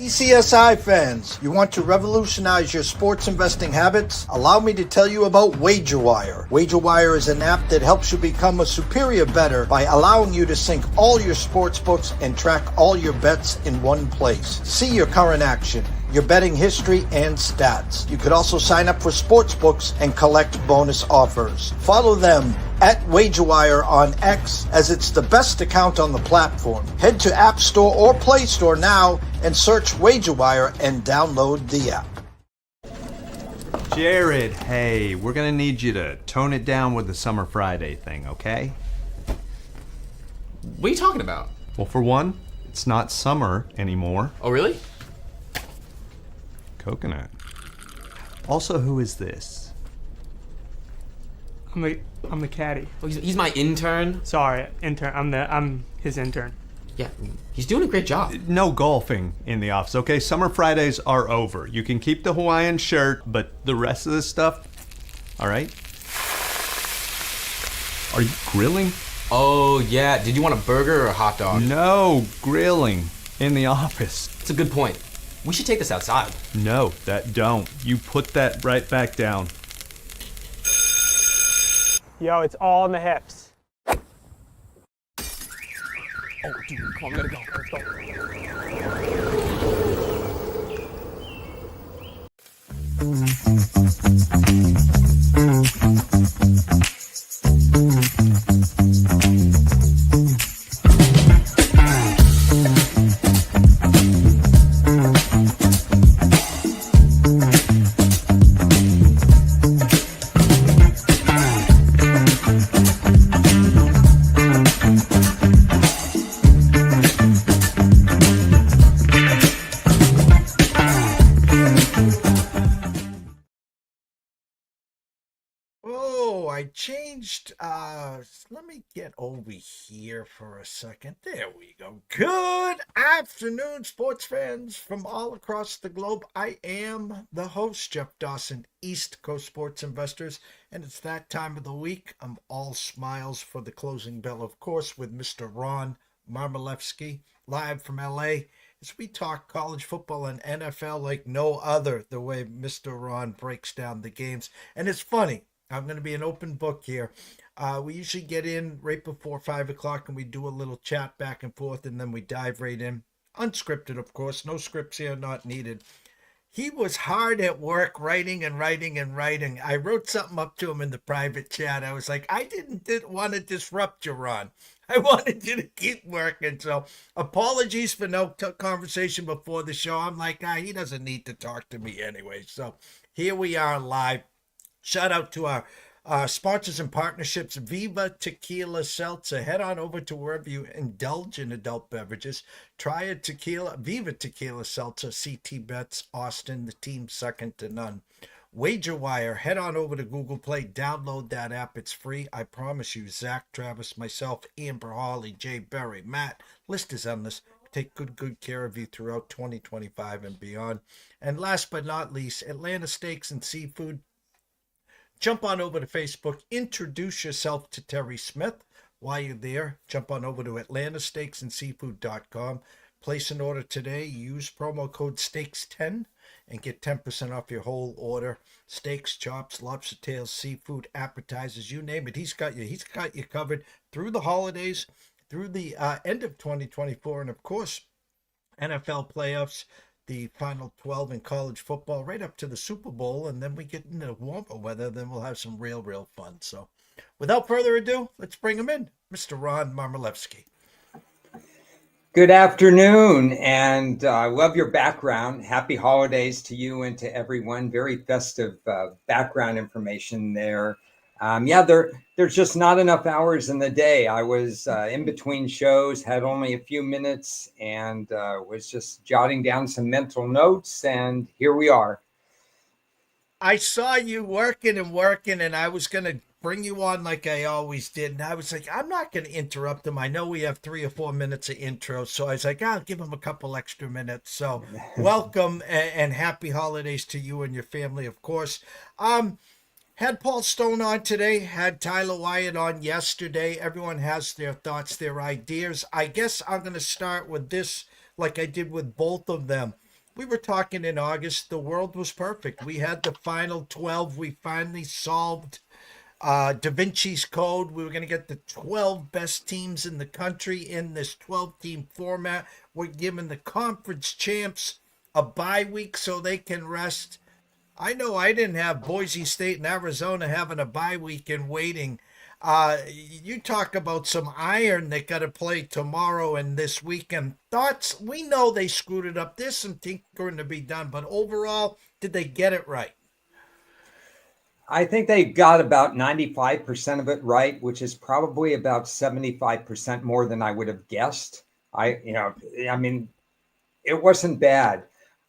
TPCSI fans, you want to revolutionize your sports investing habits? Allow me to tell you about WagerWire. WagerWire is an app that helps you become a superior bettor by allowing you to sync all your sports books and track all your bets in one place. See your current action, your betting history, and stats. You could also sign up for sports books and collect bonus offers. Follow them at WagerWire on X, as it's the best account on the platform. Head to App Store or Play Store now and search WagerWire and download the app. Jared, hey, we're gonna need you to tone it down with the Summer Friday thing, okay? What are you talking about? Well, for one, it's not summer anymore. Oh, really? Coconut. Also, who is this? I'm the caddy. Oh, he's my intern. Sorry, intern. I'm his intern. Yeah, he's doing a great job. No golfing in the office, okay? Summer Fridays are over. You can keep the Hawaiian shirt, but the rest of this stuff, all right? Are you grilling? Oh, yeah. Did you want a burger or a hot dog? No, grilling in the office. That's a good point. We should take this outside. No, that don't. You put that right back down. Yo, it's all in the hips. Oh, dude, come on, we gotta go. Let's go. I changed, let me get over here for a second. There we go. Good afternoon, sports fans from all across the globe. I am the host, Jeff Dawson, East Coast Sports Investors, and it's that time of the week. I'm all smiles for the closing bell, of course, with Mr. Ron Marmolevsky, live from LA, as we talk college football and NFL like no other, the way Mr. Ron breaks down the games. And it's funny. I'm going to be an open book here. We usually get in right before 5 o'clock and we do a little chat back and forth, and then we dive right in. Unscripted, of course. No scripts here, not needed. He was hard at work writing. I wrote something up to him in the private chat. I was like, I didn't want to disrupt you, Ron. I wanted you to keep working. So apologies for no conversation before the show. I'm like, he doesn't need to talk to me anyway. So here we are live. Shout out to our sponsors and partnerships, Viva Tequila Seltzer. Head on over to wherever you indulge in adult beverages. Try a tequila, Viva Tequila Seltzer, CT Bets, Austin, the team second to none. WagerWire, head on over to Google Play, download that app. It's free. I promise you, Zach, Travis, myself, Amber, Holly, Jay, Berry, Matt, list is endless. Take good care of you throughout 2025 and beyond. And last but not least, Atlanta Steaks and Seafood. Jump on over to Facebook, introduce yourself to Terry Smith. While you're there, jump on over to atlantasteaksandseafood.com. Place an order today, use promo code STEAKS10 and get 10% off your whole order. Steaks, chops, lobster tails, seafood, appetizers, you name it. He's got you covered through the holidays, through the end of 2024, and of course, NFL playoffs, the final 12 in college football, right up to the Super Bowl, and then we get into warmer weather, then we'll have some real fun. So without further ado, let's bring him in, Mr. Ron Marmolevsky. Good afternoon, and I love your background. Happy holidays to you and to everyone. Very festive background information there. There's just not enough hours in the day. I was in between shows, had only a few minutes, and was just jotting down some mental notes, and here we are. I saw you working, and I was going to bring you on like I always did, and I was like, I'm not going to interrupt him. I know we have 3 or 4 minutes of intro, so I was like, I'll give him a couple extra minutes. So welcome and happy holidays to you and your family, of course. Had Paul Stone on today, had Tyler Wyatt on yesterday. Everyone has their thoughts, their ideas. I guess I'm going to start with this like I did with both of them. we were talking in August, the world was perfect. We had the final 12. We finally solved Da Vinci's Code. We were going to get the 12 best teams in the country in this 12-team format. We're giving the conference champs a bye week so they can rest. I know I didn't have Boise State and Arizona having a bye week and waiting. You talk about some iron they got to play tomorrow and this weekend. Thoughts? We know they screwed it up. There's some tinkering to be done, but overall, did they get it right? I think they got about 95% of it right, which is probably about 75% more than I would have guessed. I mean, it wasn't bad.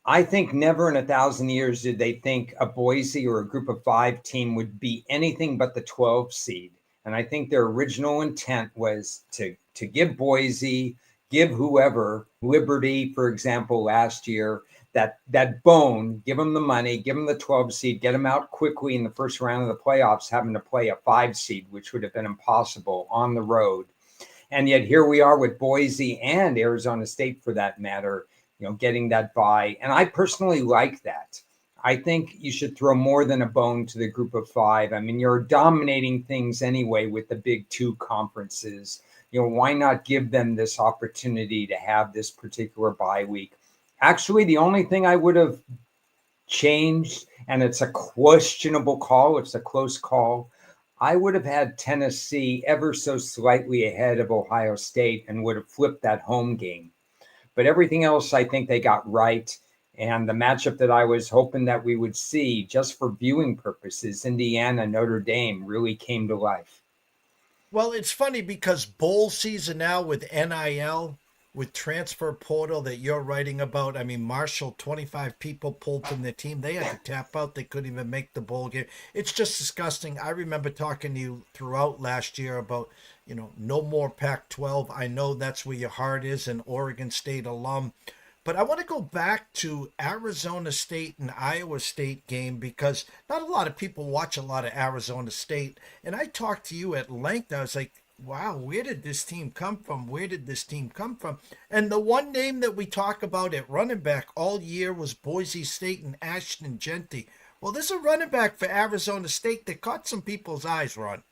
I think never in 1,000 years did they think a Boise or a group of five team would be anything but the 12 seed. And I think their original intent was to give Boise, give whoever, Liberty, for example, last year, that bone, give them the money, give them the 12 seed, get them out quickly in the first round of the playoffs, having to play a 5 seed, which would have been impossible on the road. And yet here we are with Boise and Arizona State, for that matter, getting that bye. And I personally like that. I think you should throw more than a bone to the group of five. I mean, you're dominating things anyway with the big two conferences. Why not give them this opportunity to have this particular bye week? Actually, the only thing I would have changed, and it's a questionable call, it's a close call, I would have had Tennessee ever so slightly ahead of Ohio State and would have flipped that home game. But everything else, I think they got right. And the matchup that I was hoping that we would see just for viewing purposes, Indiana, Notre Dame, really came to life. Well, it's funny because bowl season now with NIL, with transfer portal that you're writing about. I mean, Marshall, 25 people pulled from their team. They had to tap out. They couldn't even make the bowl game. It's just disgusting. I remember talking to you throughout last year about, no more Pac-12. I know that's where your heart is, an Oregon State alum. But I want to go back to Arizona State and Iowa State game because not a lot of people watch a lot of Arizona State. And I talked to you at length. I was like, wow, where did this team come from? Where did this team come from? And the one name that we talk about at running back all year was Boise State and Ashton Genty. Well, there's a running back for Arizona State that caught some people's eyes, Ron.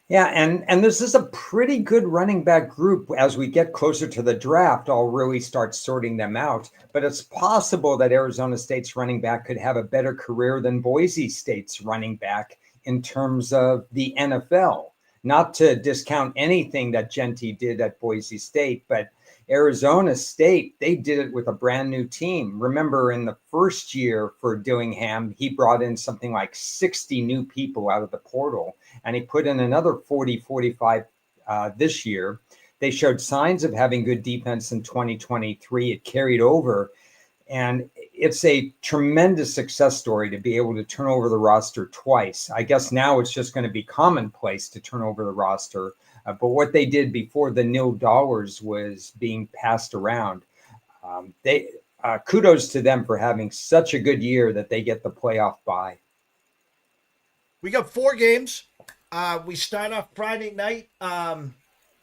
Yeah, and this is a pretty good running back group. As we get closer to the draft, I'll really start sorting them out. But it's possible that Arizona State's running back could have a better career than Boise State's running back in terms of the NFL. Not to discount anything that Genty did at Boise State, but Arizona State, they did it with a brand new team. Remember, in the first year for Dillingham, he brought in something like 60 new people out of the portal, and he put in another 40, 45 this year. They showed signs of having good defense in 2023. It carried over, and it's a tremendous success story to be able to turn over the roster twice. I guess now it's just going to be commonplace to turn over the roster. But what they did before the nil dollars was being passed around, kudos to them for having such a good year that they get the playoff bye. We got 4 games. We start off Friday night, and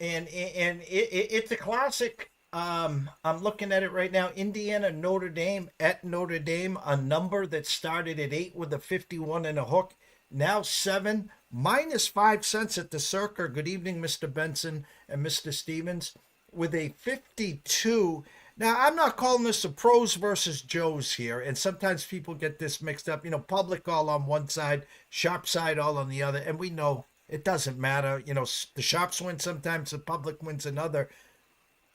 it's a classic. I'm looking at it right now. Indiana, Notre Dame at Notre Dame, a number that started at 8 with a 51 and a hook. Now 7, minus 5 cents at the Circa. Good evening, Mr. Benson and Mr. Stevens, with a 52. Now, I'm not calling this a pros versus Joes here, and sometimes people get this mixed up. Public all on one side, sharp side all on the other, and we know it doesn't matter. The sharps win sometimes, the public wins another.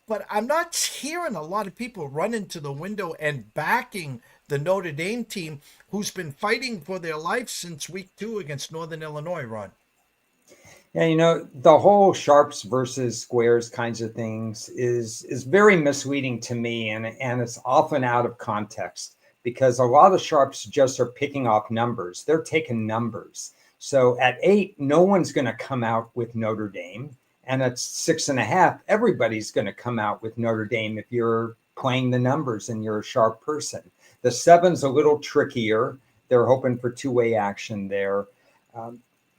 But I'm not hearing a lot of people running to the window and backing the Notre Dame team, who's been fighting for their life since week 2 against Northern Illinois, Ron. Yeah, the whole sharps versus squares kinds of things is very misleading to me, and it's often out of context because a lot of sharps just are picking off numbers. They're taking numbers. So at 8, no one's going to come out with Notre Dame. And at 6.5, everybody's going to come out with Notre Dame if you're playing the numbers and you're a sharp person. The 7's a little trickier. They're hoping for two-way action there.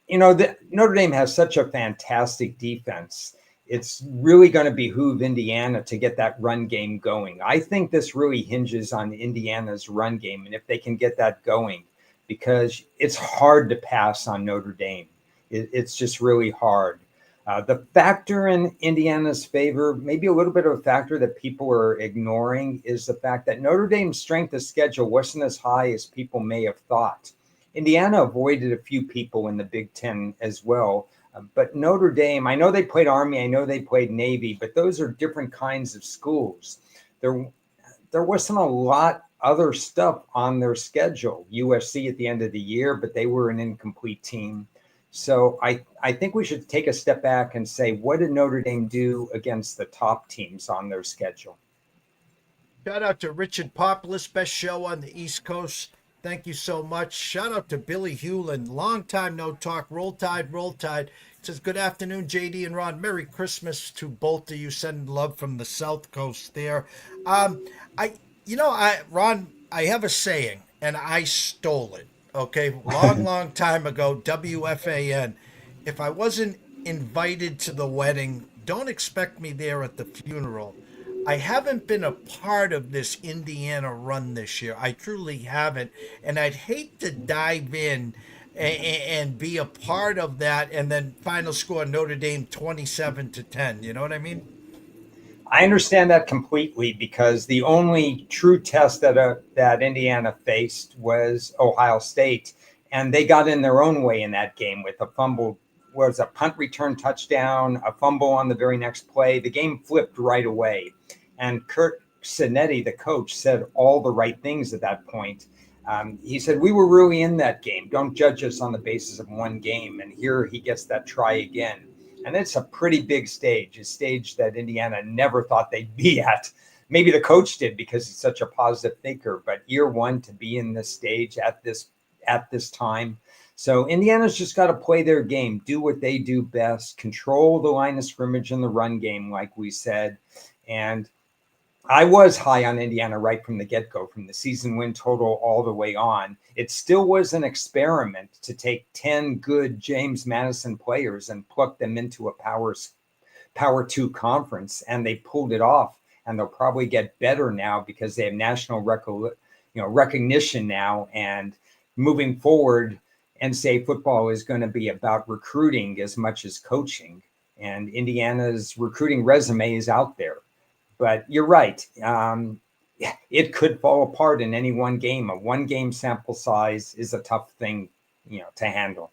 Notre Dame has such a fantastic defense. it's really going to behoove Indiana to get that run game going. I think this really hinges on Indiana's run game, and if they can get that going, because it's hard to pass on Notre Dame. It's just really hard. The factor in Indiana's favor, maybe a little bit of a factor that people are ignoring, is the fact that Notre Dame's strength of schedule wasn't as high as people may have thought. Indiana avoided a few people in the Big Ten as well. But Notre Dame, I know they played Army, I know they played Navy, but those are different kinds of schools. There wasn't a lot other stuff on their schedule. USC at the end of the year, but they were an incomplete team. So I think we should take a step back and say, what did Notre Dame do against the top teams on their schedule? Shout out to Richard Populus, best show on the East Coast. Thank you so much. Shout out to Billy Hewlin. Long time no talk. Roll Tide, Roll Tide. It says, good afternoon, JD and Ron. Merry Christmas to both of you. Sending love from the South Coast there. Ron, I have a saying, and I stole it. Okay, long time ago, WFAN. If I wasn't invited to the wedding, don't expect me there at the funeral. I haven't been a part of this Indiana run this year. I truly haven't. And I'd hate to dive in and be a part of that and then final score Notre Dame 27-10. You know what I mean? I understand that completely, because the only true test that Indiana faced was Ohio State, and they got in their own way in that game with a fumble, was a punt return touchdown, a fumble on the very next play. The game flipped right away, and Kurt Sinetti, the coach, said all the right things at that point. He said, we were really in that game. Don't judge us on the basis of one game. And here he gets that try again. And it's a pretty big stage, a stage that Indiana never thought they'd be at. Maybe the coach did because he's such a positive thinker, but year one to be in this stage at this time. So Indiana's just got to play their game, do what they do best, control the line of scrimmage in the run game, like we said. And I was high on Indiana right from the get-go, from the season win total all the way on. It still was an experiment to take 10 good James Madison players and pluck them into a Power 2 conference, and they pulled it off. And they'll probably get better now because they have national recognition now. And moving forward, NCAA football is going to be about recruiting as much as coaching. And Indiana's recruiting resume is out there. But you're right. It could fall apart in any one game. A one-game sample size is a tough thing, to handle.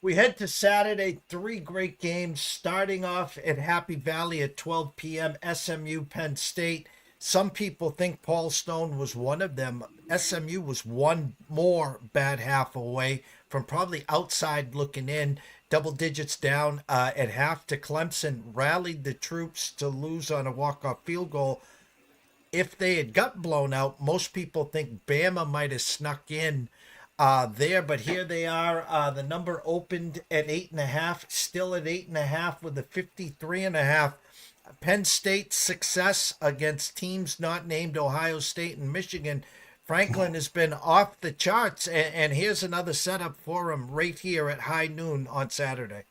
We head to Saturday, 3 great games, starting off at Happy Valley at 12 p.m., SMU, Penn State. Some people think Paul Stone was one of them. SMU was one more bad half away from probably outside looking in. Double digits down at half to Clemson, rallied the troops to lose on a walk-off field goal. If they had got blown out, most people think Bama might have snuck in there, but here they are. The number opened at 8.5, still at 8.5 with a 53.5. Penn State's success against teams not named Ohio State and Michigan. Franklin has been off the charts, and here's another setup for him right here at high noon on Saturday.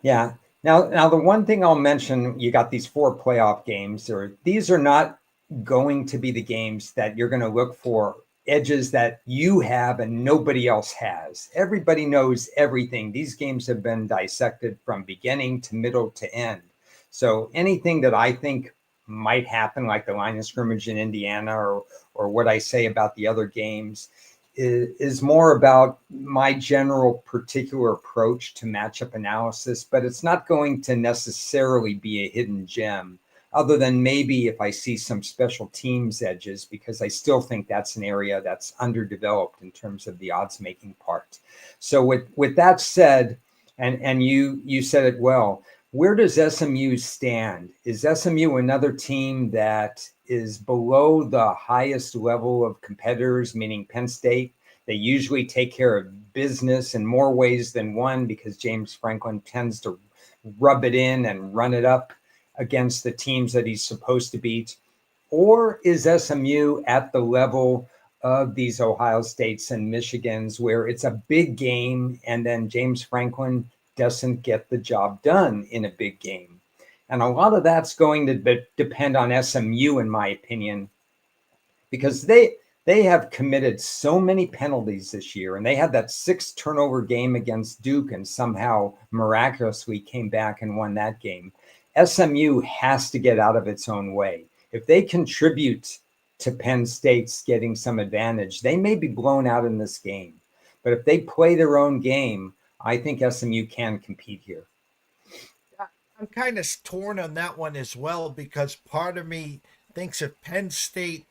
Yeah. Now the one thing I'll mention, you got these 4 playoff games. These are not going to be the games that you're going to look for edges that you have and nobody else has. Everybody knows everything. These games have been dissected from beginning to middle to end. So anything that I think might happen, like the line of scrimmage in Indiana or what I say about the other games, is more about my general particular approach to matchup analysis, but it's not going to necessarily be a hidden gem, other than maybe if I see some special teams edges, because I still think that's an area that's underdeveloped in terms of the odds making part. So with that said, and you said it well, where does SMU stand? Is SMU another team that is below the highest level of competitors, meaning Penn State? They usually take care of business in more ways than one because James Franklin tends to rub it in and run it up against the teams that he's supposed to beat. Or is SMU at the level of these Ohio States and Michigans where it's a big game and then James Franklin doesn't get the job done in a big game. And a lot of that's going to depend on SMU, in my opinion, because they have committed so many penalties this year, and they had that 6 turnover game against Duke and somehow miraculously came back and won that game. SMU has to get out of its own way. If they contribute to Penn State's getting some advantage, they may be blown out in this game. But if they play their own game, I think SMU can compete here. I'm kind of torn on that one as well, because part of me thinks if Penn State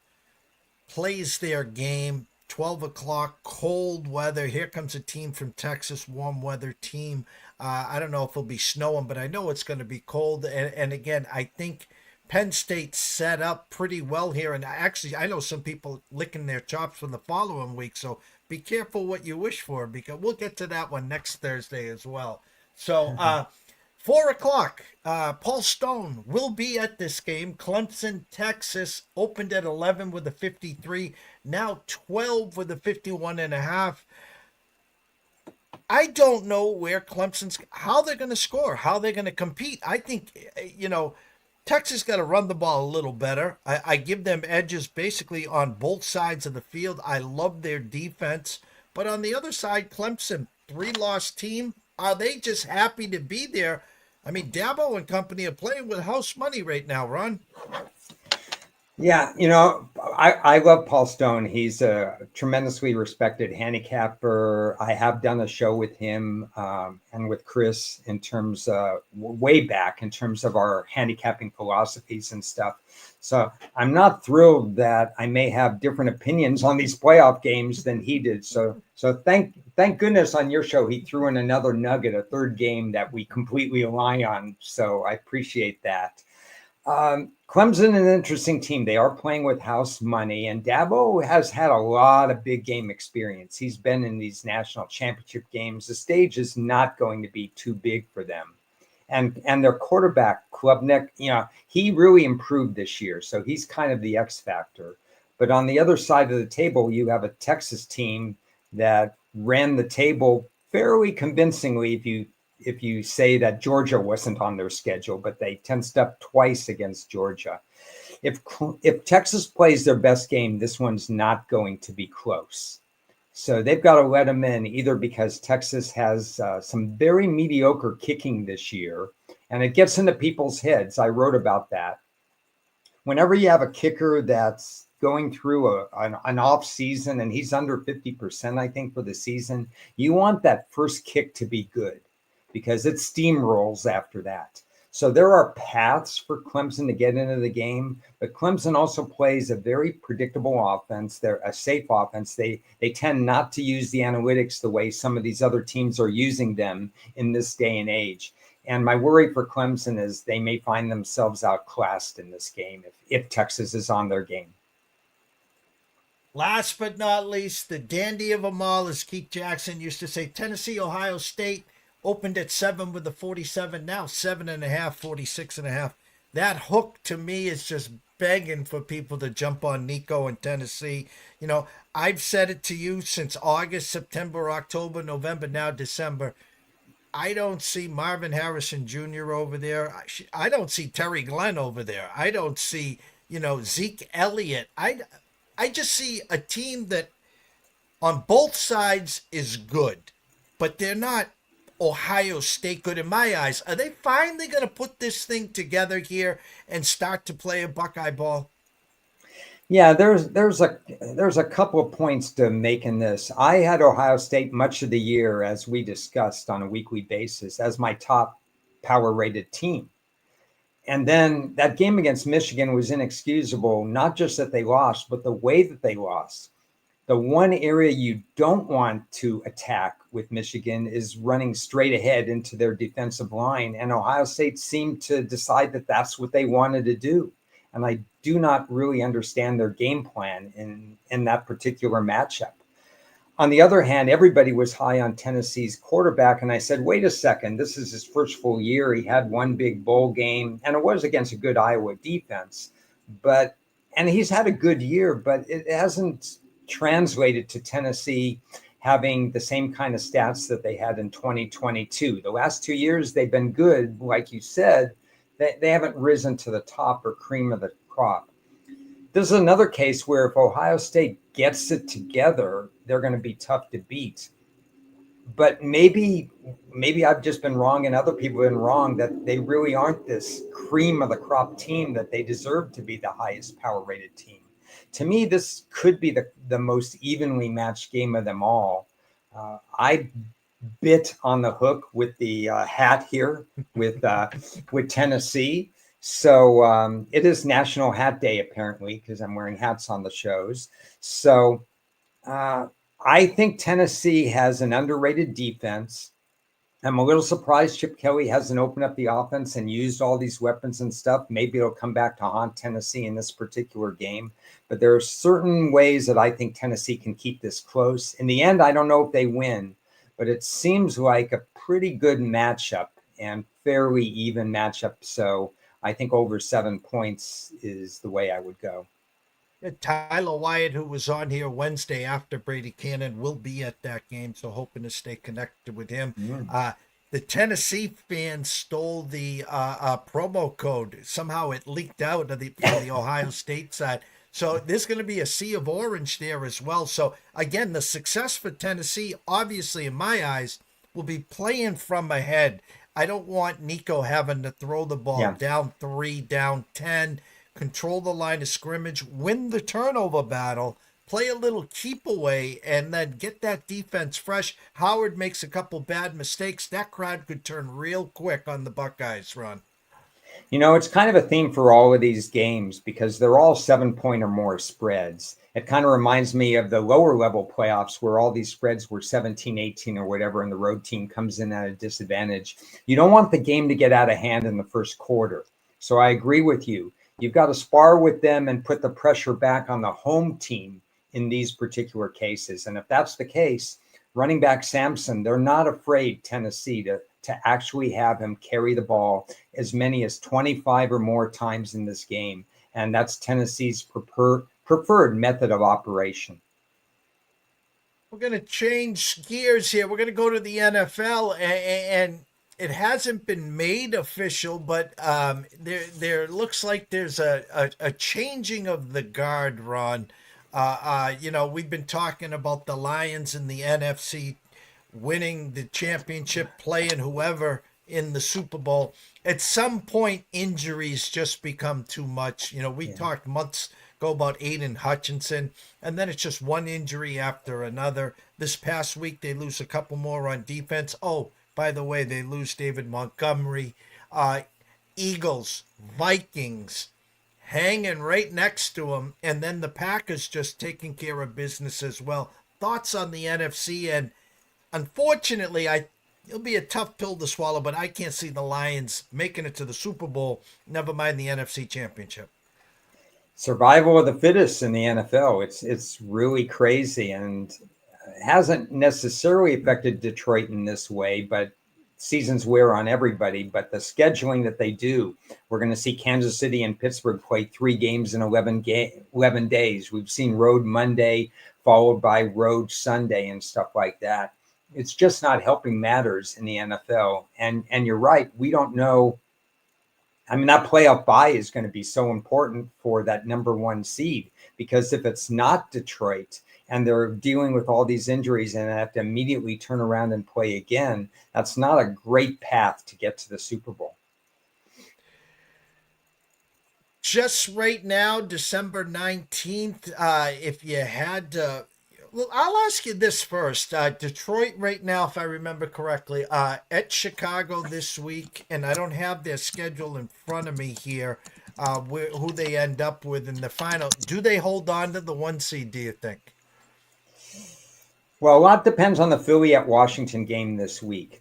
plays their game, 12 o'clock, cold weather. Here comes a team from Texas, warm weather team. I don't know if it'll be snowing, but I know it's going to be cold. And again, I think Penn State set up pretty well here. And actually, I know some people licking their chops from the following week. So be careful what you wish for, because we'll get to that one next Thursday as well. So, 4 o'clock, Paul Stone will be at this game. Clemson, Texas, opened at 11 with a 53, now 12 with a 51.5. I don't know where how they're going to score, how they're going to compete. I think, Texas got to run the ball a little better. I give them edges basically on both sides of the field. I love their defense. But on the other side, Clemson, 3-loss team. Are they just happy to be there? I mean, Dabo and company are playing with house money right now, Ron. Yeah, I love Paul Stone. He's a tremendously respected handicapper. I have done a show with him and with Chris in terms way back in terms of our handicapping philosophies and stuff. So I'm not thrilled that I may have different opinions on these playoff games than he did. So thank goodness on your show he threw in another nugget, a third game that we completely align on. So I appreciate that. Clemson, an interesting team. They are playing with house money, and Dabo has had a lot of big game experience. He's been in these national championship games. The stage is not going to be too big for them. And their quarterback, Klubnik, he really improved this year. So he's kind of the X factor. But on the other side of the table, you have a Texas team that ran the table fairly convincingly if you say that Georgia wasn't on their schedule, but they tensed up twice against Georgia. If Texas plays their best game, this one's not going to be close. So they've got to let them in, either because Texas has some very mediocre kicking this year, and it gets into people's heads. I wrote about that. Whenever you have a kicker that's going through an off season, and he's under 50%, I think, for the season, you want that first kick to be good, because it steamrolls after that. So there are paths for Clemson to get into the game, but Clemson also plays a very predictable offense. They're a safe offense. They tend not to use the analytics the way some of these other teams are using them in this day and age. And my worry for Clemson is they may find themselves outclassed in this game if Texas is on their game. Last but not least, the dandy of them all, as Keith Jackson used to say, Tennessee, Ohio State. Opened at 7 with the 47, now 7.5, 46.5. That hook to me is just begging for people to jump on Nico and Tennessee. I've said it to you since August, September, October, November, now December. I don't see Marvin Harrison Jr. over there. I don't see Terry Glenn over there. I don't see, Zeke Elliott. I just see a team that on both sides is good, but they're not Ohio State good in my eyes. Are they finally going to put this thing together here and start to play a Buckeye ball? Yeah, there's a couple of points to make in this. I had Ohio State much of the year, as we discussed on a weekly basis, as my top power rated team. And then that game against Michigan was inexcusable, not just that they lost, but the way that they lost. The one area you don't want to attack with Michigan is running straight ahead into their defensive line. And Ohio State seemed to decide that that's what they wanted to do. And I do not really understand their game plan in that particular matchup. On the other hand, everybody was high on Tennessee's quarterback. And I said, wait a second, this is his first full year. He had one big bowl game, and it was against a good Iowa defense. And he's had a good year, but it hasn't translated to Tennessee having the same kind of stats that they had in 2022. The last 2 years, they've been good. Like you said, they haven't risen to the top or cream of the crop. This is another case where if Ohio State gets it together, they're going to be tough to beat. But maybe I've just been wrong and other people have been wrong that they really aren't this cream of the crop team that they deserve to be the highest power rated team. To me, this could be the most evenly matched game of them all. I bit on the hook with the hat here with Tennessee. So it is National Hat Day, apparently, because I'm wearing hats on the shows. So I think Tennessee has an underrated defense. I'm a little surprised Chip Kelly hasn't opened up the offense and used all these weapons and stuff. Maybe it'll come back to haunt Tennessee in this particular game. But there are certain ways that I think Tennessee can keep this close. In the end, I don't know if they win, but it seems like a pretty good matchup and fairly even matchup. So I think over 7 points is the way I would go. Tyler Wyatt, who was on here Wednesday after Brady Kannon, will be at that game, so hoping to stay connected with him. The Tennessee fans stole the promo code. Somehow it leaked out of the Ohio State side. So there's going to be a sea of orange there as well. So again, the success for Tennessee, obviously in my eyes, will be playing from ahead. I don't want Nico having to throw the ball down 3, down 10, control the line of scrimmage, win the turnover battle, play a little keep away, and then get that defense fresh. Howard makes a couple bad mistakes. That crowd could turn real quick on the Buckeyes, Ron. You know, it's kind of a theme for all of these games because they're all 7-point or more spreads. It kind of reminds me of the lower level playoffs where all these spreads were 17, 18 or whatever, and the road team comes in at a disadvantage. You don't want the game to get out of hand in the first quarter. So I agree with you. You've got to spar with them and put the pressure back on the home team in these particular cases. And if that's the case, running back Sampson, they're not afraid, Tennessee, to actually have him carry the ball as many as 25 or more times in this game. And that's Tennessee's preferred method of operation. We're going to change gears here. We're going to go to the NFL, and it hasn't been made official, but there looks like there's a changing of the guard, Ron. We've been talking about the Lions in the NFC winning the championship, playing whoever in the Super Bowl. At some point, injuries just become too much. We talked months ago about Aiden Hutchinson, and then it's just one injury after another. This past week, they lose a couple more on defense. Oh, by the way, they lose David Montgomery. Eagles, Vikings, hanging right next to them, and then the Packers just taking care of business as well. Thoughts on the NFC? And unfortunately, it'll be a tough pill to swallow, but I can't see the Lions making it to the Super Bowl, never mind the NFC Championship. Survival of the fittest in the NFL. It's really crazy and hasn't necessarily affected Detroit in this way, but seasons wear on everybody. But the scheduling that they do, we're going to see Kansas City and Pittsburgh play 3 games in 11 days. We've seen road Monday followed by road Sunday and stuff like that. It's just not helping matters in the NFL. And you're right. We don't know. I mean, that playoff bye is going to be so important for that number 1 seed, because if it's not Detroit and they're dealing with all these injuries and have to immediately turn around and play again, that's not a great path to get to the Super Bowl. Just right now, December 19th, if you had to, well, I'll ask you this first. Detroit right now, if I remember correctly, at Chicago this week, and I don't have their schedule in front of me here, who they end up with in the final. Do they hold on to the 1 seed, do you think? Well, a lot depends on the Philly at Washington game this week,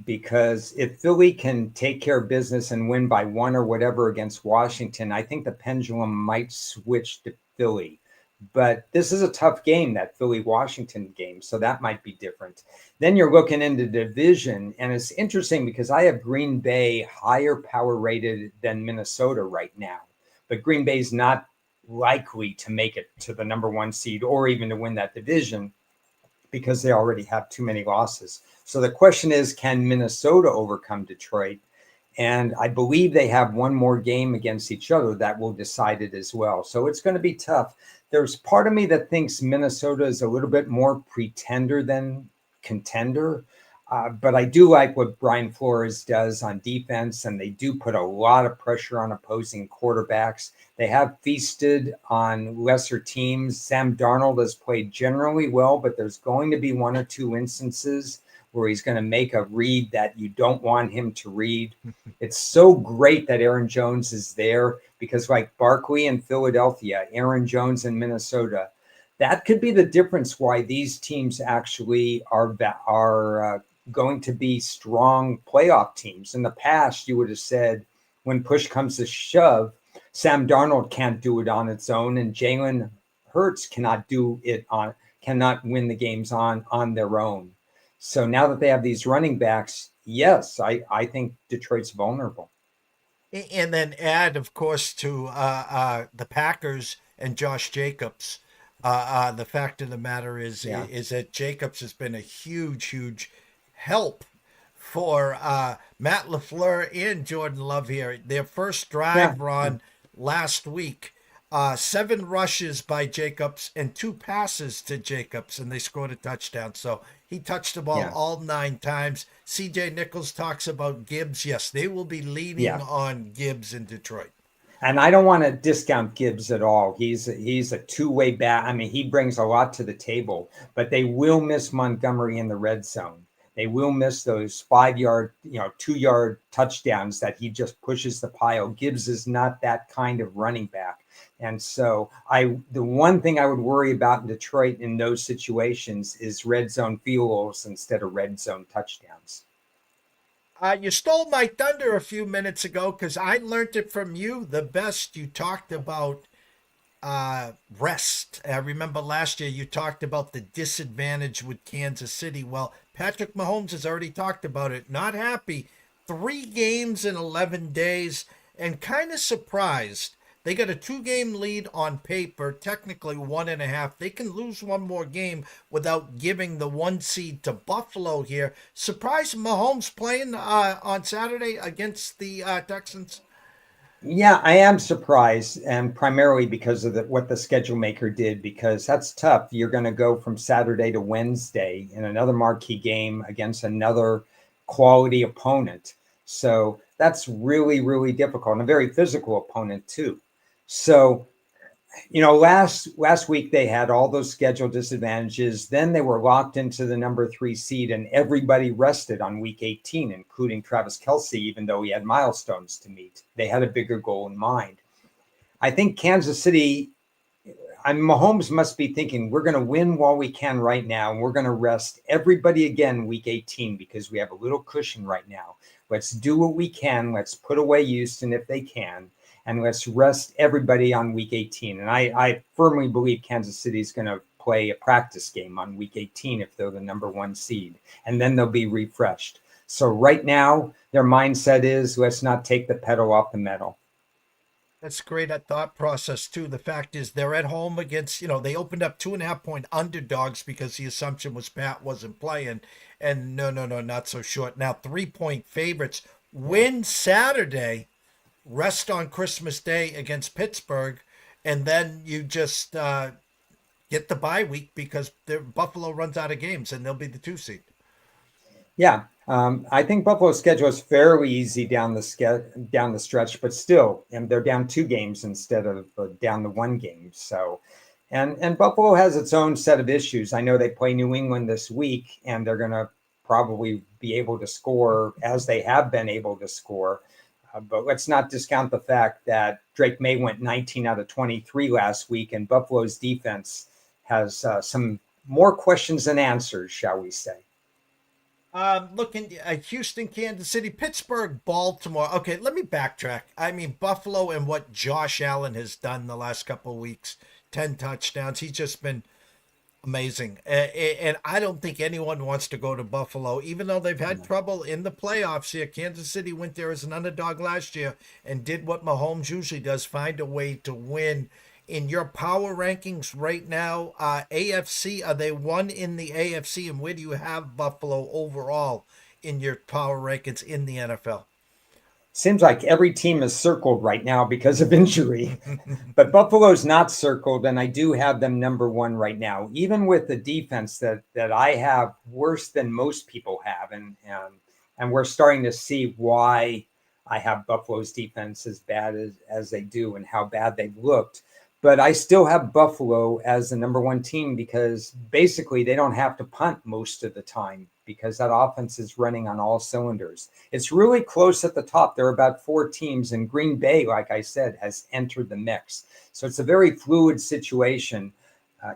because if Philly can take care of business and win by 1 or whatever against Washington, I think the pendulum might switch to Philly. But this is a tough game, that Philly-Washington game, so that might be different. Then you're looking into division, and it's interesting because I have Green Bay higher power rated than Minnesota right now. But Green Bay's not likely to make it to the number 1 seed or even to win that division, because they already have too many losses. So the question is, can Minnesota overcome Detroit? And I believe they have one more game against each other that will decide it as well. So it's going to be tough. There's part of me that thinks Minnesota is a little bit more pretender than contender. But I do like what Brian Flores does on defense, and they do put a lot of pressure on opposing quarterbacks. They have feasted on lesser teams. Sam Darnold has played generally well, but there's going to be one or two instances where he's going to make a read that you don't want him to read. It's so great that Aaron Jones is there because, like Barkley in Philadelphia, Aaron Jones in Minnesota, that could be the difference why these teams actually are going to be strong playoff teams. In the past, you would have said when push comes to shove, Sam Darnold can't do it on its own, and Jalen Hurts cannot win the games on their own. So now that they have these running backs, yes, I think Detroit's vulnerable. And then add, of course, to the Packers and Josh Jacobs. The fact of the matter is that Jacobs has been a huge help for Matt LaFleur and Jordan Love here. Their first drive run last week, 7 rushes by Jacobs and 2 passes to Jacobs, and they scored a touchdown. So he touched the ball all 9 times. CJ Nichols talks about Gibbs. Yes, they will be leaning on Gibbs in Detroit. And I don't want to discount Gibbs at all. He's a two-way back. I mean, he brings a lot to the table, but they will miss Montgomery in the red zone. They will miss those 5-yard, 2-yard touchdowns that he just pushes the pile. Gibbs is not that kind of running back. And so the one thing I would worry about in Detroit in those situations is red zone field goals instead of red zone touchdowns. You stole my thunder a few minutes ago because I learned it from you the best. You talked about rest. I remember last year you talked about the disadvantage with Kansas City. Well, Patrick Mahomes has already talked about it. Not happy. 3 games in 11 days and kind of surprised. They got a 2-game lead on paper, technically 1.5. They can lose one more game without giving the 1 seed to Buffalo here. Surprised Mahomes playing on Saturday against the Texans? Yeah, I am surprised, and primarily because of what the schedule maker did, because that's tough. You're going to go from Saturday to Wednesday in another marquee game against another quality opponent. So that's really, really difficult, and a very physical opponent too. So, last week they had all those schedule disadvantages. Then they were locked into the number 3 seed, and everybody rested on week 18, including Travis Kelce, even though he had milestones to meet. They had a bigger goal in mind. I think Kansas City, Mahomes must be thinking, we're going to win while we can right now, and we're going to rest everybody again week 18 because we have a little cushion right now. Let's do what we can. Let's put away Houston if they can. And let's rest everybody on week 18. And I firmly believe Kansas City is going to play a practice game on week 18 if they're the number 1 seed. And then they'll be refreshed. So right now, their mindset is let's not take the pedal off the metal. That's great at thought process, too. The fact is they're at home against, they opened up 2.5-point underdogs because the assumption was Pat wasn't playing. And no, not so short. Now, 3-point favorites win Saturday. Rest on Christmas Day against Pittsburgh, and then you just get the bye week because Buffalo runs out of games, and they'll be the 2 seed. Yeah, I think Buffalo's schedule is fairly easy down the stretch, but still, and they're down 2 games instead of down the 1 game. So, and Buffalo has its own set of issues. I know they play New England this week, and they're going to probably be able to score as they have been able to score. But let's not discount the fact that Drake May went 19 out of 23 last week, and Buffalo's defense has some more questions than answers, shall we say. Looking at Houston, Kansas City, Pittsburgh, Baltimore. Okay, let me backtrack. I mean, Buffalo and what Josh Allen has done the last couple of weeks, 10 touchdowns. He's just been amazing. And I don't think anyone wants to go to Buffalo, even though they've had trouble in the playoffs here. Kansas City went there as an underdog last year and did what Mahomes usually does, find a way to win in your power rankings right now, AFC, are they one in the AFC? And where do you have Buffalo overall in your power rankings in the NFL? Seems like every team is circled right now because of injury, but Buffalo's not circled, and I do have them number one right now, even with the defense that I have worse than most people have, and we're starting to see why I have Buffalo's defense as bad as they do and how bad they've looked. But I still have Buffalo as the number one team because basically they don't have to punt most of the time because that offense is running on all cylinders. It's really close at the top. There are about four teams, and Green Bay, like I said, has entered the mix. So it's a very fluid situation.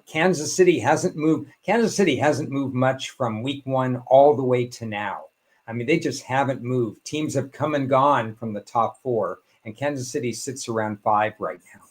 Kansas City hasn't moved. Kansas City hasn't moved much from week one all the way to now. I mean, they just haven't moved. Teams have come and gone from the top four, and Kansas City sits around 5 right now.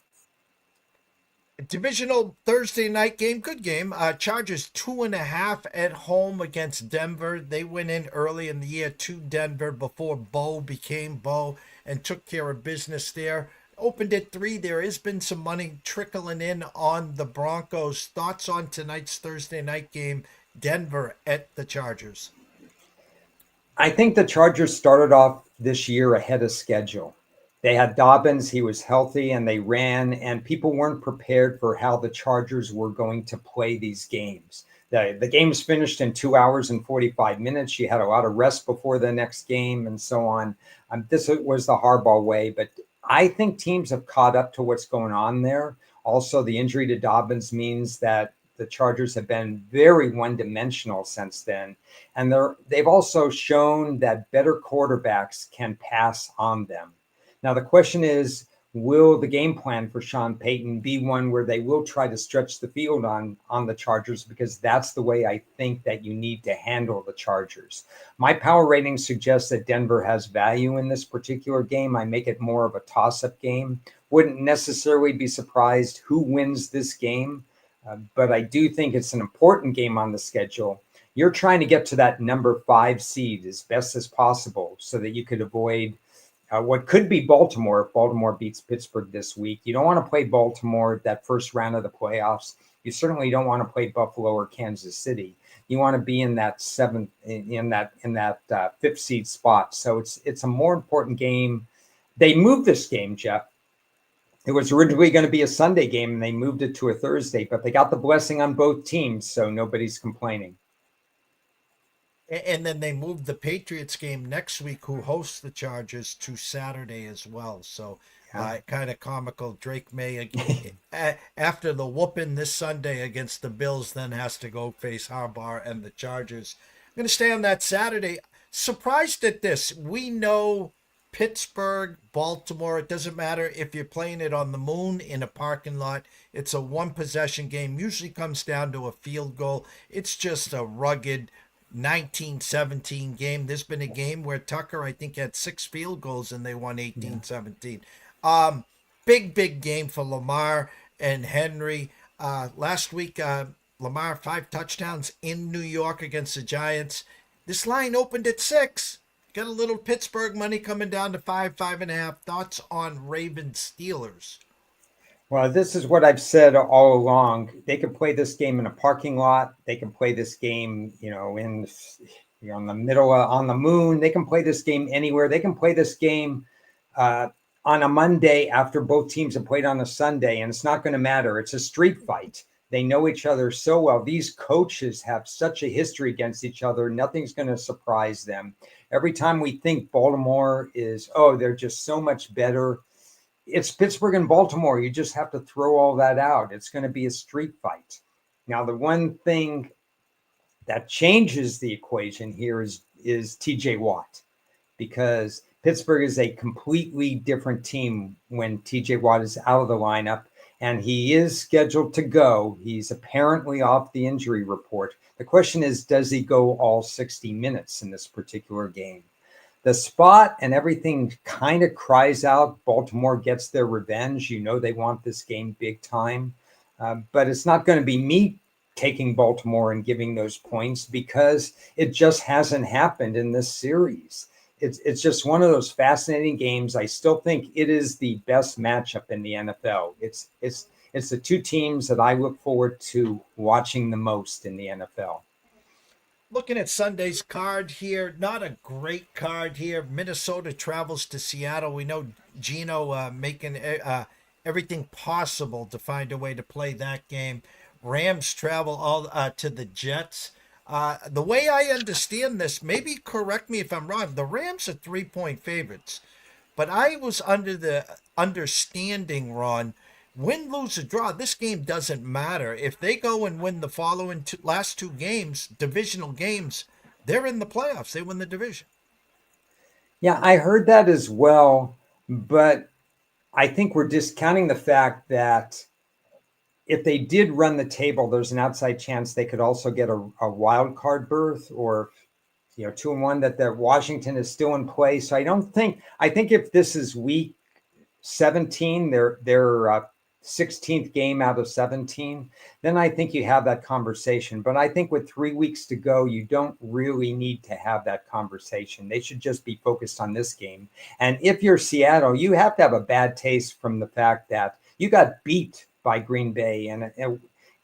Divisional Thursday night game, good game. Chargers 2.5 at home against Denver. They went in early in the year to Denver before Bo became Bo and took care of business there. Opened at 3. There has been some money trickling in on the Broncos. Thoughts on tonight's Thursday night game, Denver at the Chargers? I think the Chargers started off this year ahead of schedule. They had Dobbins, he was healthy, and they ran, and people weren't prepared for how the Chargers were going to play these games. The games finished in 2 hours and 45 minutes. You had a lot of rest before the next game and so on. This was the Harbaugh way, but I think teams have caught up to what's going on there. Also, the injury to Dobbins means that the Chargers have been very one-dimensional since then. And they've also shown that better quarterbacks can pass on them. Now, the question is, will the game plan for Sean Payton be one where they will try to stretch the field on the Chargers? Because that's the way I think that you need to handle the Chargers. My power rating suggests that Denver has value in this particular game. I make it more of a toss-up game. Wouldn't necessarily be surprised who wins this game, but I do think it's an important game on the schedule. You're trying to get to that number 5 seed as best as possible so that you could avoid what could be Baltimore if Baltimore beats Pittsburgh this week. You don't want to play Baltimore that first round of the playoffs. You certainly don't want to play Buffalo or Kansas City. You want to be in that fifth seed spot. So it's a more important game. They moved this game, Jeff. It was originally going to be a Sunday game, and they moved it to a Thursday. But they got the blessing on both teams, so nobody's complaining. And then they moved the Patriots game next week, who hosts the Chargers, to Saturday as well. So kind of comical. Drake May, again, after the whooping this Sunday against the Bills, then has to go face Harbaugh and the Chargers. I'm going to stay on that Saturday. Surprised at this. We know Pittsburgh, Baltimore, it doesn't matter if you're playing it on the moon, in a parking lot. It's a one-possession game. Usually comes down to a field goal. It's just a rugged 19-17 game. There's been a game where Tucker, I think, had 6 field goals and they won 18-17. Big game for Lamar and Henry. Last week, Lamar 5 touchdowns in New York against the Giants. This line opened at 6. Got a little Pittsburgh money coming down to 5.5. Thoughts on Ravens Steelers? Well, this is what I've said all along. They can play this game in a parking lot. They can play this game, on the middle on the moon. They can play this game anywhere. They can play this game on a Monday after both teams have played on a Sunday, and it's not going to matter. It's a street fight. They know each other so well. These coaches have such a history against each other. Nothing's going to surprise them. Every time we think Baltimore is, they're just so much better. It's Pittsburgh and Baltimore. You just have to throw all that out. It's going to be a street fight. Now, the one thing that changes the equation here is TJ Watt, because Pittsburgh is a completely different team when TJ Watt is out of the lineup, and he is scheduled to go. He's apparently off the injury report. The question is, does he go all 60 minutes in this particular game? The spot and everything kind of cries out Baltimore gets their revenge. They want this game big time. But it's not going to be me taking Baltimore and giving those points, because it just hasn't happened in this series. It's just one of those fascinating games. I still think it is the best matchup in the NFL. it's the two teams that I look forward to watching the most in the NFL. Looking at Sunday's card here, not a great card here. Minnesota travels to Seattle. We know Gino making everything possible to find a way to play that game. Rams travel all to the Jets. The way I understand this, maybe correct me if I'm wrong, the Rams are 3-point favorites. But I was under the understanding, Ron, win, lose, or draw, this game doesn't matter. If they go and win the following last two games, divisional games, they're in the playoffs. They win the division. Yeah, I heard that as well, but I think we're discounting the fact that if they did run the table, there's an outside chance they could also get a wild card berth, or 2-1, that Washington is still in play. So I think if this is week 17, their 16th game out of 17, then I think you have that conversation. But I think with 3 weeks to go, you don't really need to have that conversation. They should just be focused on this game. And if you're Seattle, you have to have a bad taste from the fact that you got beat by Green Bay,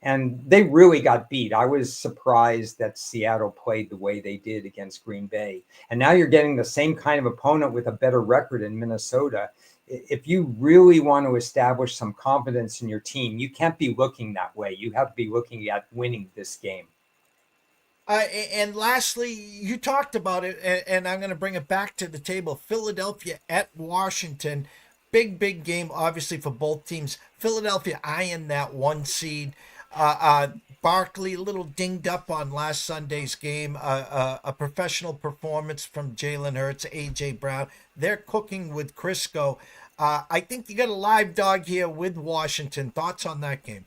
and they really got beat. I was surprised that Seattle played the way they did against Green Bay. And now you're getting the same kind of opponent with a better record in Minnesota. If you really want to establish some confidence in your team, you can't be looking that way. You have to be looking at winning this game. And lastly, you talked about it, and I'm going to bring it back to the table. Philadelphia at Washington. Big game, obviously, for both teams. Philadelphia eyeing that 1 seed. Barkley a little dinged up on last Sunday's game. A professional performance from Jalen Hurts, A.J. Brown. They're cooking with Crisco. I think you got a live dog here with Washington. Thoughts on that game?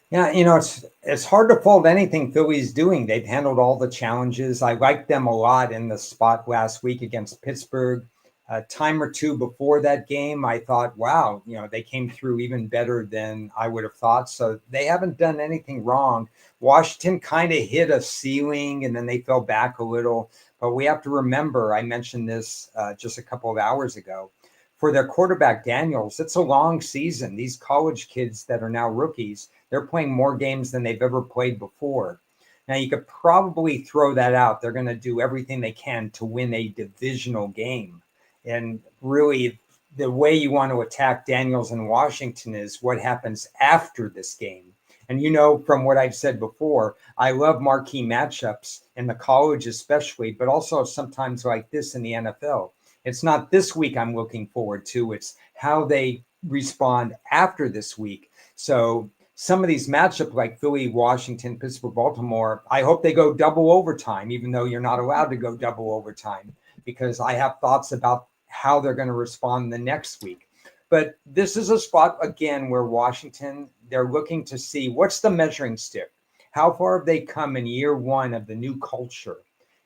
Yeah, it's hard to fault anything Philly's doing. They've handled all the challenges. I liked them a lot in the spot last week against Pittsburgh. A time or two before that game, I thought, wow, they came through even better than I would have thought. So they haven't done anything wrong. Washington kind of hit a ceiling and then they fell back a little. But we have to remember, I mentioned this just a couple of hours ago, for their quarterback, Daniels, it's a long season. These college kids that are now rookies, they're playing more games than they've ever played before. Now, you could probably throw that out. They're going to do everything they can to win a divisional game. And really, the way you want to attack Daniels in Washington is what happens after this game. And from what I've said before, I love marquee matchups in the college especially, but also sometimes like this in the NFL. It's not this week I'm looking forward to. It's how they respond after this week. So some of these matchups like Philly, Washington, Pittsburgh, Baltimore, I hope they go double overtime, even though you're not allowed to go double overtime, because I have thoughts about how they're going to respond the next week. But this is a spot, again, where Washington, they're looking to see what's the measuring stick. How far have they come in year one of the new culture?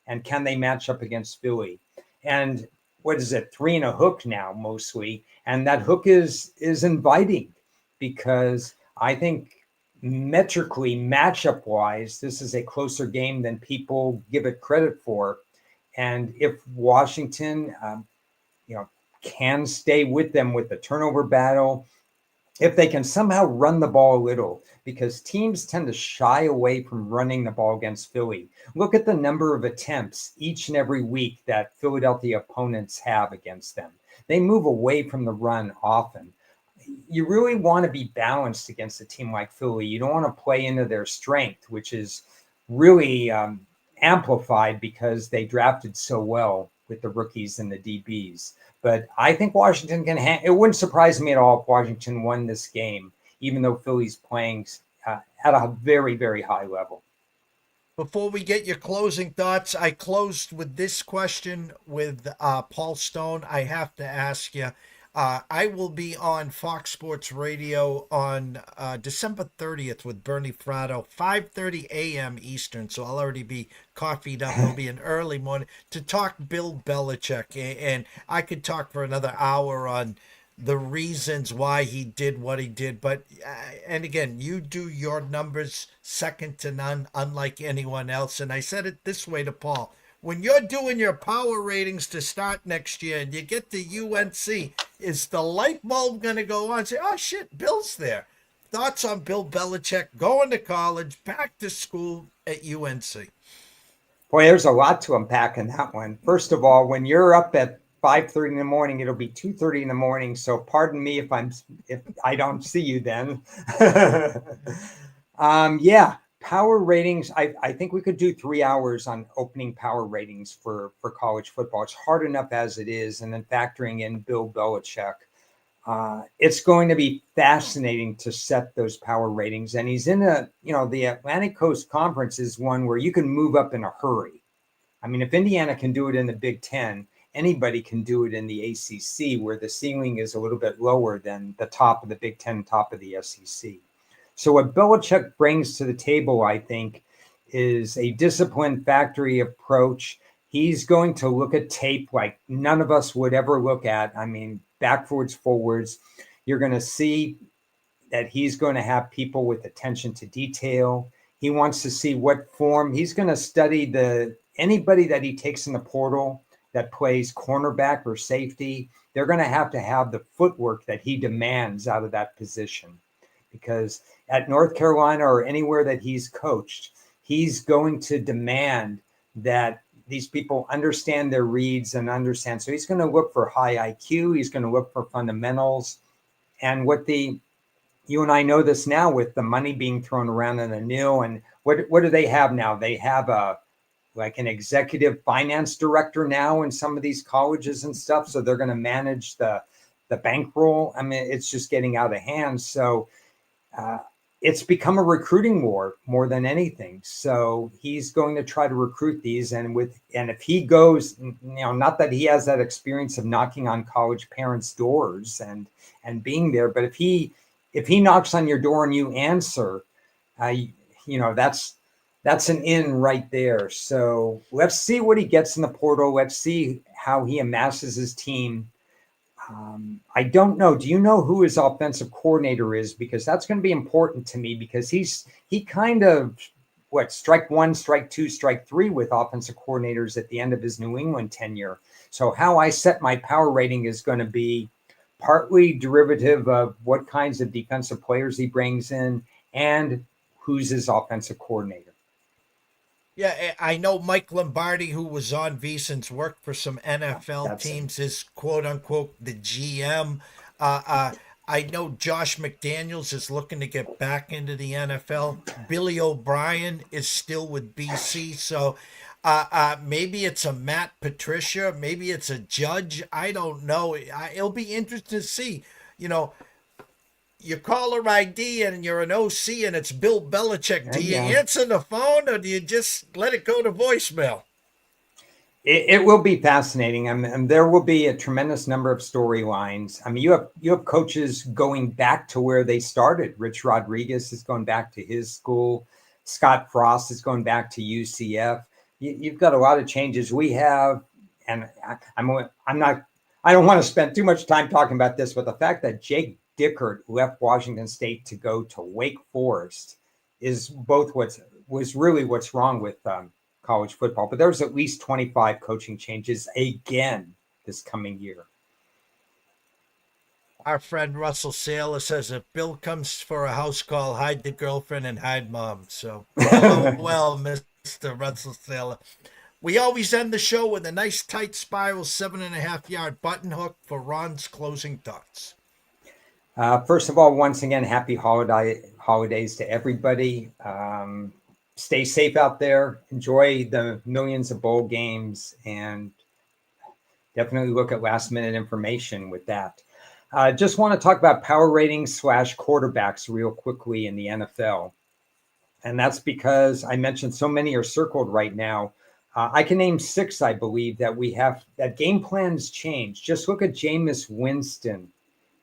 And can they match up against Philly? And what is it, 3 and a hook now, mostly. And that hook is inviting, because I think metrically, matchup-wise, this is a closer game than people give it credit for. And if Washington, can stay with them with the turnover battle, if they can somehow run the ball a little, because teams tend to shy away from running the ball against Philly. Look at the number of attempts each and every week that Philadelphia opponents have against them. They move away from the run often. You really want to be balanced against a team like Philly. You don't want to play into their strength, which is really amplified because they drafted so well with the rookies and the DBs. But I think Washington can it wouldn't surprise me at all if Washington won this game, even though Philly's playing at a very, very high level. Before we get your closing thoughts, I closed with this question with Paul Stone. I have to ask you, I will be on Fox Sports Radio on December 30th with Bernie Fratto, 5:30 a.m. Eastern, so I'll already be coffeeed up. It'll be an early morning to talk Bill Belichick, and I could talk for another hour on the reasons why he did what he did. But, and again, you do your numbers second to none, unlike anyone else. And I said it this way to Paul. When you're doing your power ratings to start next year and you get to UNC, is the light bulb going to go on and say, oh, shit, Bill's there? thoughts on Bill Belichick going to college, back to school at UNC? Boy, there's a lot to unpack in that one. First of all, when you're up at 5:30 in the morning, it'll be 2:30 in the morning. So pardon me if I don't see you then. Yeah, power ratings. I think we could do 3 hours on opening power ratings for college football. It's hard enough as it is, and then factoring in Bill Belichick. It's going to be fascinating to set those power ratings. And he's in the Atlantic Coast Conference is one where you can move up in a hurry. I mean, if Indiana can do it in the Big Ten, anybody can do it in the ACC, where the ceiling is a little bit lower than the top of the Big Ten, top of the SEC. So what Belichick brings to the table, I think, is a disciplined factory approach. He's going to look at tape like none of us would ever look at. I mean, backwards, forwards. You're going to see that he's going to have people with attention to detail. He wants to see what form. He's going to study anybody that he takes in the portal that plays cornerback or safety. They're going to have the footwork that he demands out of that position. Because at North Carolina or anywhere that he's coached, he's going to demand that these people understand their reads and understand. So he's going to look for high IQ. He's going to look for fundamentals. And you and I know this now with the money being thrown around in the nil. And what do they have now? They have like an executive finance director now in some of these colleges and stuff. So they're going to manage the bankroll. I mean, it's just getting out of hand. So it's become a recruiting war more than anything. So he's going to try to recruit these, and if he goes, not that he has that experience of knocking on college parents' doors and being there, but if he knocks on your door and you answer, that's an in right there. So let's see what he gets in the portal. Let's see how he amasses his team. I don't know. Do you know who his offensive coordinator is? Because that's going to be important to me, because he kind of strike one, strike two, strike three with offensive coordinators at the end of his New England tenure. So how I set my power rating is going to be partly derivative of what kinds of defensive players he brings in and who's his offensive coordinator. Yeah, I know Mike Lombardi, who was on VSiN's, worked for some NFL teams, is quote unquote the GM. I know Josh McDaniels is looking to get back into the NFL. Billy O'Brien is still with BC. So maybe it's a Matt Patricia, maybe it's a Judge. I don't know. It'll be interesting to see. You caller ID and you're an OC and it's Bill Belichick. Do you answer the phone or do you just let it go to voicemail? It will be fascinating. And there will be a tremendous number of storylines. I mean, you have coaches going back to where they started. Rich Rodriguez is going back to his school. Scott Frost is going back to UCF. You've got a lot of changes. We have, and I don't want to spend too much time talking about this, but the fact that Jake Dickert left Washington State to go to Wake Forest is both what's wrong with college football. But there's at least 25 coaching changes again this coming year. Our friend Russell Saylor says if Bill comes for a house call, hide the girlfriend and hide mom. So, well, Mr. Russell Saylor. We always end the show with a nice tight spiral 7.5-yard button hook for Ron's closing thoughts. First of all, once again, happy holidays to everybody. Stay safe out there. Enjoy the millions of bowl games, and definitely look at last-minute information with that. Just want to talk about power ratings / quarterbacks real quickly in the NFL. And that's because I mentioned so many are circled right now. I can name 6, I believe, that we have that game plans change. Just look at Jameis Winston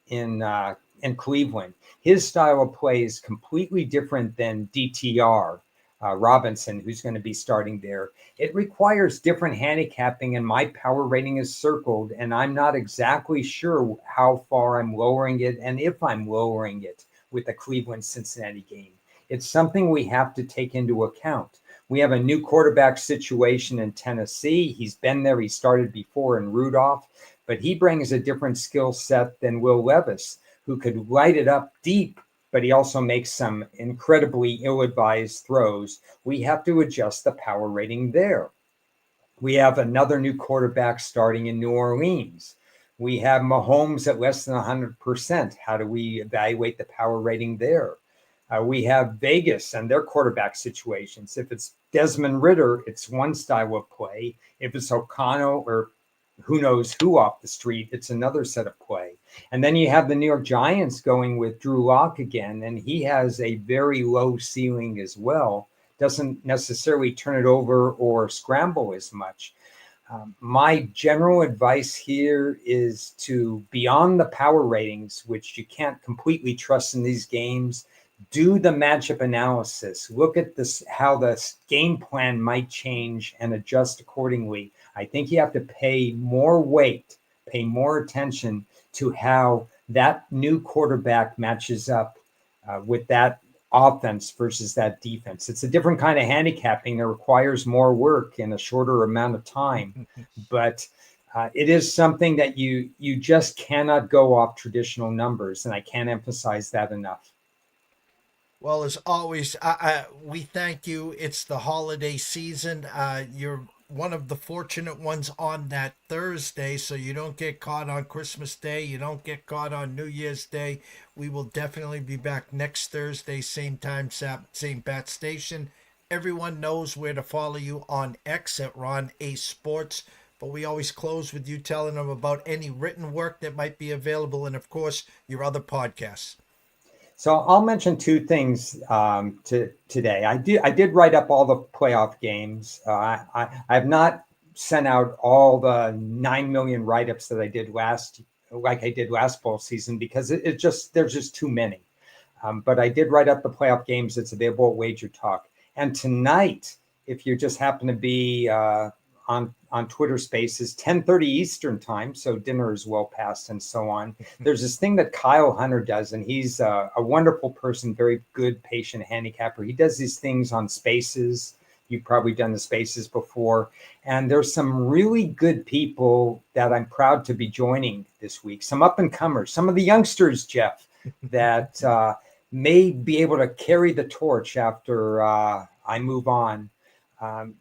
in Cleveland. His style of play is completely different than DTR Robinson, who's going to be starting there. It requires different handicapping, and my power rating is circled, and I'm not exactly sure how far I'm lowering it and if I'm lowering it with the Cleveland-Cincinnati game. It's something we have to take into account. We have a new quarterback situation in Tennessee. He's been there. He started before in Rudolph, but he brings a different skill set than Will Levis, who could light it up deep but he also makes some incredibly ill-advised throws. We have to adjust the power rating there. We have another new quarterback starting in New Orleans. We have Mahomes at less than 100%. How do we evaluate the power rating there? We have Vegas and their quarterback situations. If it's Desmond Ritter, it's one style of play. If it's O'Connell or who knows who off the street, it's another set of play. And then you have the New York Giants going with Drew Lock again, and he has a very low ceiling as well. Doesn't necessarily turn it over or scramble as much. My general advice here is to, beyond the power ratings, which you can't completely trust in these games, do the matchup analysis. Look at this, how the game plan might change and adjust accordingly. I think you have to pay more weight, pay more attention to how that new quarterback matches up with that offense versus that defense. It's a different kind of handicapping that requires more work in a shorter amount of time, but it is something that you just cannot go off traditional numbers, and I can't emphasize that enough. Well, as always, we thank you. It's the holiday season. You're one of the fortunate ones on that Thursday, so you don't get caught on Christmas Day. You don't get caught on New Year's Day. We will definitely be back next Thursday, same time, same bat station. Everyone knows where to follow you on X at Ron A Sports. But we always close with you telling them about any written work that might be available, and of course, your other podcasts. So I'll mention two things today. I did write up all the playoff games. I have not sent out all the 9 million write-ups that I did last bowl season, because there's just too many. But I did write up the playoff games. It's available at Wager Talk. And tonight, if you just happen to be on Twitter Spaces, 10:30 Eastern time, so dinner is well past and so on. There's this thing that Kyle Hunter does, and he's a wonderful person, very good patient handicapper. He does these things on Spaces. You've probably done the Spaces before. And there's some really good people that I'm proud to be joining this week. Some up-and-comers, some of the youngsters, Jeff, that may be able to carry the torch after I move on.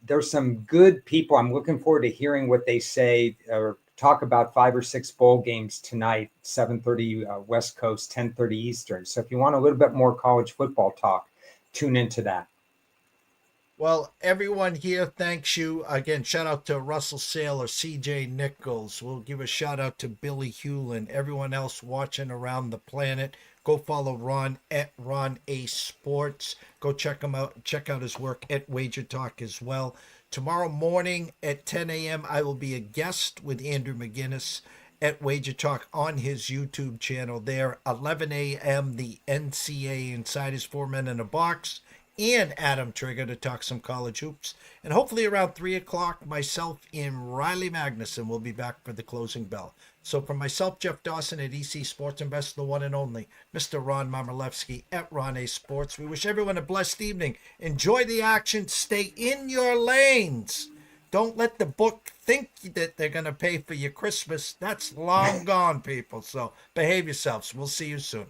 There's some good people. I'm looking forward to hearing what they say or talk about 5 or 6 bowl games tonight, 7:30 West Coast, 10:30 Eastern. So if you want a little bit more college football talk, tune into that. Well, everyone here thanks you. Again, shout out to Russell Saylor, CJ Nichols. We'll give a shout out to Billy Hewlin, everyone else watching around the planet. Go follow Ron at Ron A Sports. Go check him out. Check out his work at Wager Talk as well. Tomorrow morning at 10 a.m., I will be a guest with Andrew McGinnis at Wager Talk on his YouTube channel there. 11 a.m., the NCAA Insiders, 4 Men in a Box, and Adam Trigger to talk some college hoops. And hopefully around 3 o'clock, myself and Riley Magnuson will be back for the closing bell. So from myself, Jeff Dawson at EC Sports Investor, the one and only Mr. Ron Mamerlevsky at Ron A Sports, we wish everyone a blessed evening. Enjoy the action. Stay in your lanes. Don't let the book think that they're going to pay for your Christmas. That's long gone, people. So behave yourselves. We'll see you soon.